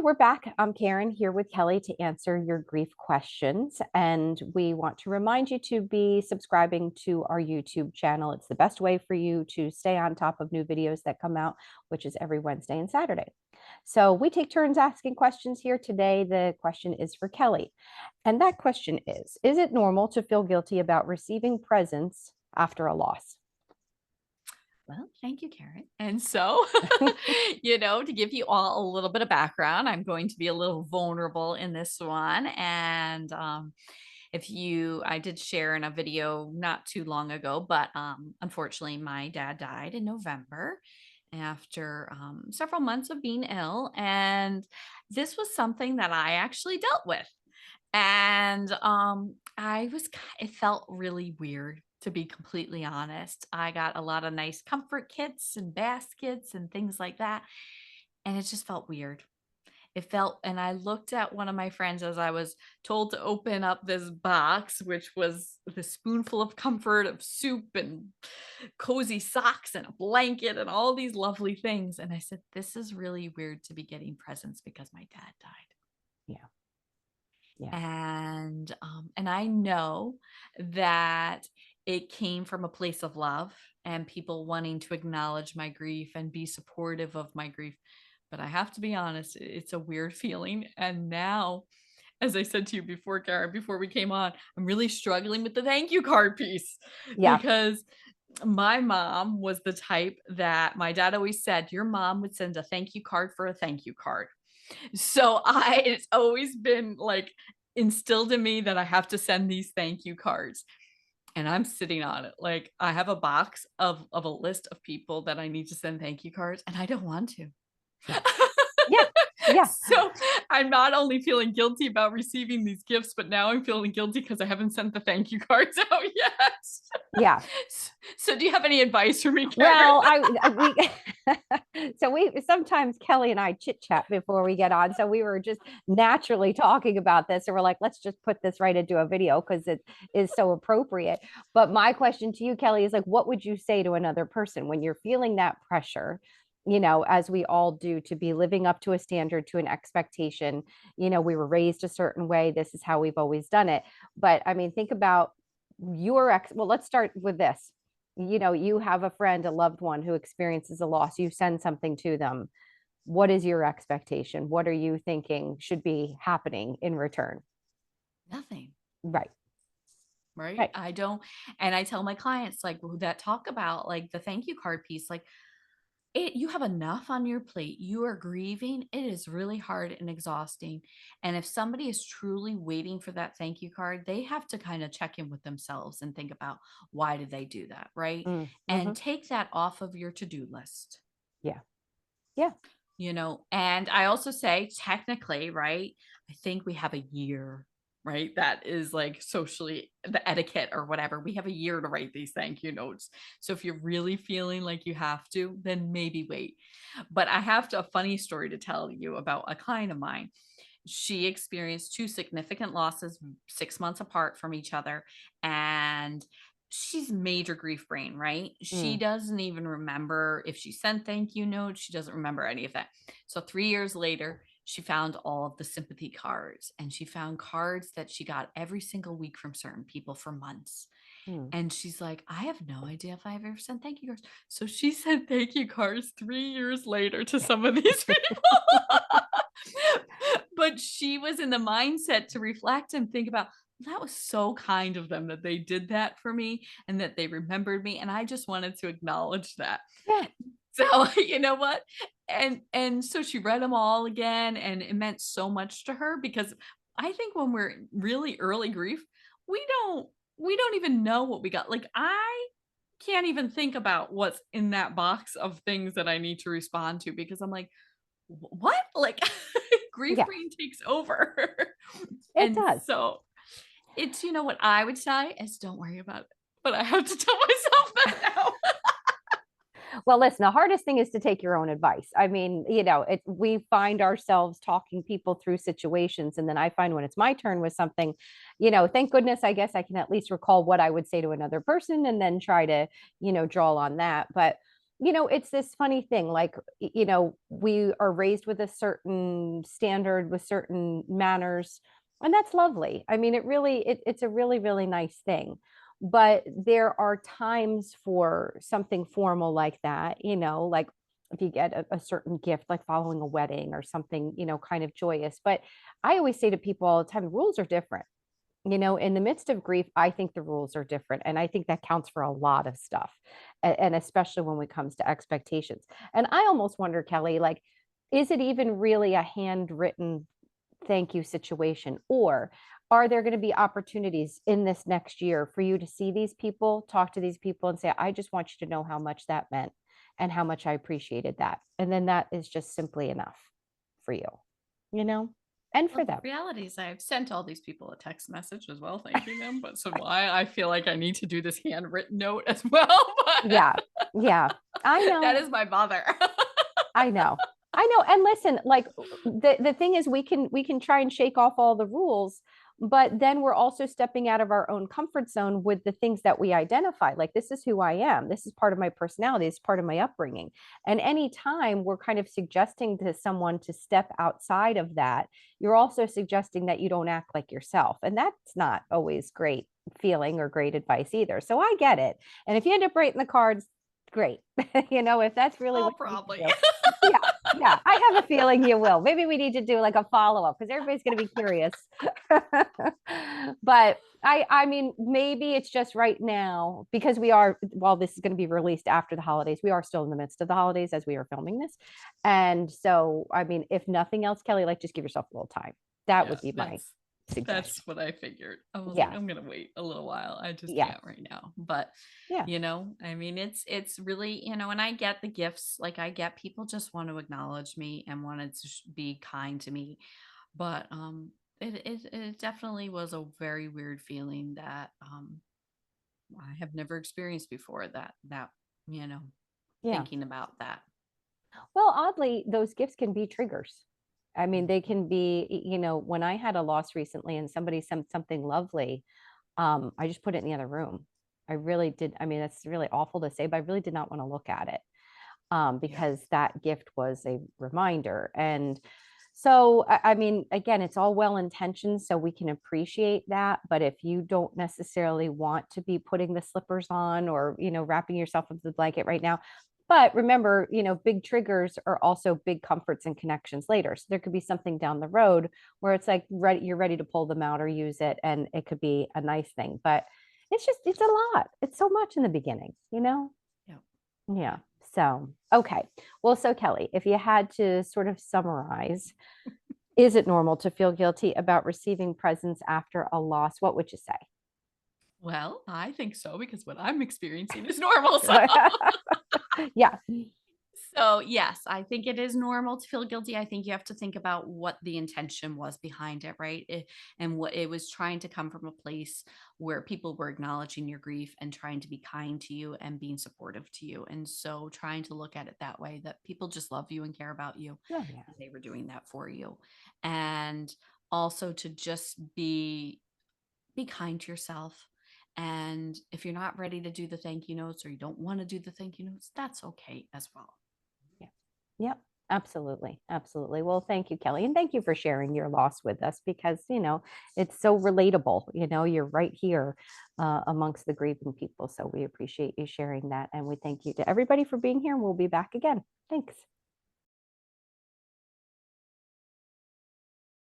Hi, we're back. I'm Karen here with Kelly to answer your grief questions. And we want to remind you to be subscribing to our YouTube channel. It's the best way for you to stay on top of new videos that come out, which is every Wednesday and Saturday. So we take turns asking questions here. Today, the question is for Kelly. And that question is it normal to feel guilty about receiving presents after a loss? Well, thank you, Karen. And so, to give you all a little bit of background, I'm going to be a little vulnerable in this one. And I did share in a video not too long ago, but unfortunately, my dad died in November after several months of being ill. And this was something that I actually dealt with. And it felt really weird, to be completely honest. I got a lot of nice comfort kits and baskets and things like that. And it just felt weird. And I looked at one of my friends as I was told to open up this box, which was the spoonful of comfort of soup and cozy socks and a blanket and all these lovely things. And I said, this is really weird to be getting presents because my dad died. Yeah. Yeah. And I know that it came from a place of love and people wanting to acknowledge my grief and be supportive of my grief. But I have to be honest, it's a weird feeling. And now, as I said to you before, Karen, before we came on, I'm really struggling with the thank you card piece Yeah. because my mom was the type that my dad always said, your mom would send a thank you card for a thank you card. So it's always been like instilled in me that I have to send these thank you cards. And I'm sitting on it. Like I have a box of a list of people that I need to send thank you cards, and I don't want to. Yeah. Yeah. Yeah. So I'm not only feeling guilty about receiving these gifts, but now I'm feeling guilty because I haven't sent the thank you cards out yet. Yeah. So do you have any advice for me, Karen? Well, we so we sometimes Kelly and I chit chat before we get on. So we were just naturally talking about this, and we're like, let's just put this right into a video because it is so appropriate. But my question to you, Kelly, is like, what would you say to another person when you're feeling that pressure? As we all do, to be living up to a standard, to an expectation. We were raised a certain way. This is how we've always done it. But I mean, think about well, let's start with this. You have a friend, a loved one who experiences a loss, you send something to them. What is your expectation? What are you thinking should be happening in return? Nothing. Right. Right. Right. I don't. And I tell my clients like that talk about like the thank you card piece, like you have enough on your plate. You are grieving. It is really hard and exhausting. And if somebody is truly waiting for that thank you card, they have to kind of check in with themselves and think about why did they do that, right? Mm-hmm. And take that off of your to-do list. Yeah. Yeah. And I also say technically, right? I think we have a year, right? That is like socially the etiquette or whatever. We have a year to write these thank you notes. So if you're really feeling like you have to, then maybe wait. But I have a funny story to tell you about a client of mine. She experienced two significant losses 6 months apart from each other. And she's major grief brain, right? She Mm. doesn't even remember if she sent thank you notes. She doesn't remember any of that. So 3 years later, she found all of the sympathy cards and she found cards that she got every single week from certain people for months. Mm. And she's like, I have no idea if I've ever sent thank you cards. So she sent thank you cards 3 years later to some of these people. But she was in the mindset to reflect and think about, that was so kind of them that they did that for me and that they remembered me. And I just wanted to acknowledge that. Yeah. So, you know what? And so she read them all again, and it meant so much to her because I think when we're really early grief, we don't we don't even know what we got. Like I can't even think about what's in that box of things that I need to respond to because I'm like, what? Like grief Yeah. brain takes over. It And does. so it's, what I would say is don't worry about it. But I have to tell myself that now. Well, listen, the hardest thing is to take your own advice. I mean, we find ourselves talking people through situations. And then I find when it's my turn with something, thank goodness, I guess I can at least recall what I would say to another person and then try to, draw on that. But it's this funny thing, like, we are raised with a certain standard, with certain manners, and that's lovely. I mean, it's a really, really nice thing. But there are times for something formal like that, like if you get a certain gift, like following a wedding or something, kind of joyous. But I always say to people all the time, the rules are different. In the midst of grief, I think the rules are different. And I think that counts for a lot of stuff. And especially when it comes to expectations. And I almost wonder, Kelly, like, is it even really a handwritten thank you situation? Or are there going to be opportunities in this next year for you to see these people, talk to these people, and say, I just want you to know how much that meant and how much I appreciated that. And then that is just simply enough for you, you know, and Well, for the them. reality is I've sent all these people a text message as well, thanking them. But so I feel like I need to do this handwritten note as well. But Yeah. Yeah. I that know. is my bother. I know. I know. And listen, like, the thing is, we can try and shake off all the rules, but then we're also stepping out of our own comfort zone with the things that we identify. Like, this is who I am. This is part of my personality. It's part of my upbringing. And anytime we're kind of suggesting to someone to step outside of that, you're also suggesting that you don't act like yourself. And that's not always great feeling or great advice either. So I get it. And if you end up writing the cards, great. If that's really Oh, what you need probably. to do. Yeah, yeah. I have a feeling you will. Maybe we need to do like a follow-up because everybody's going to be curious. But I mean, maybe it's just right now because while this is going to be released after the holidays, we are still in the midst of the holidays as we are filming this. And so, I mean, if nothing else, Kelly, like, just give yourself a little time. That Yeah, would be my suggestion. that's what I figured. I was like, Yeah, I'm gonna wait a little while. I just yeah, can't right now. But yeah, I mean, it's really, and I get the gifts. Like I get people just want to acknowledge me and want to be kind to me. But it definitely was a very weird feeling that I have never experienced before. That you know, yeah. thinking about that. Well, oddly, those gifts can be triggers. I mean, Mm. they can be, when I had a loss recently and somebody sent something lovely, I just put it in the other room. I really did. I mean, that's really awful to say, but I really did not want to look at it, Yeah. because that gift was a reminder. And so, I mean, again, it's all well intentioned, so we can appreciate that. But if you don't necessarily want to be putting the slippers on or, wrapping yourself in the blanket right now, but remember, big triggers are also big comforts and connections later. So there could be something down the road where it's like you're ready to pull them out or use it, and it could be a nice thing. But it's a lot. It's so much in the beginning. Yeah. Yeah. Yeah. So, okay. Well, so Kelly, if you had to sort of summarize, is it normal to feel guilty about receiving presents after a loss? What would you say? Well, I think so because what I'm experiencing is normal. So Yeah. So, yes, I think it is normal to feel guilty. I think you have to think about what the intention was behind it, right? And what it was trying to come from a place where people were acknowledging your grief and trying to be kind to you and being supportive to you. And so, trying to look at it that way that people just love you and care about you. Oh, yeah. And they were doing that for you. And also to just be kind to yourself. And if you're not ready to do the thank you notes or you don't want to do the thank you notes, that's okay as well. Yeah. Yep. Absolutely. Absolutely. Well, thank you, Kelly. And thank you for sharing your loss with us because, it's so relatable. You're right here, amongst the grieving people. So we appreciate you sharing that. And we thank you to everybody for being here. And we'll be back again. Thanks.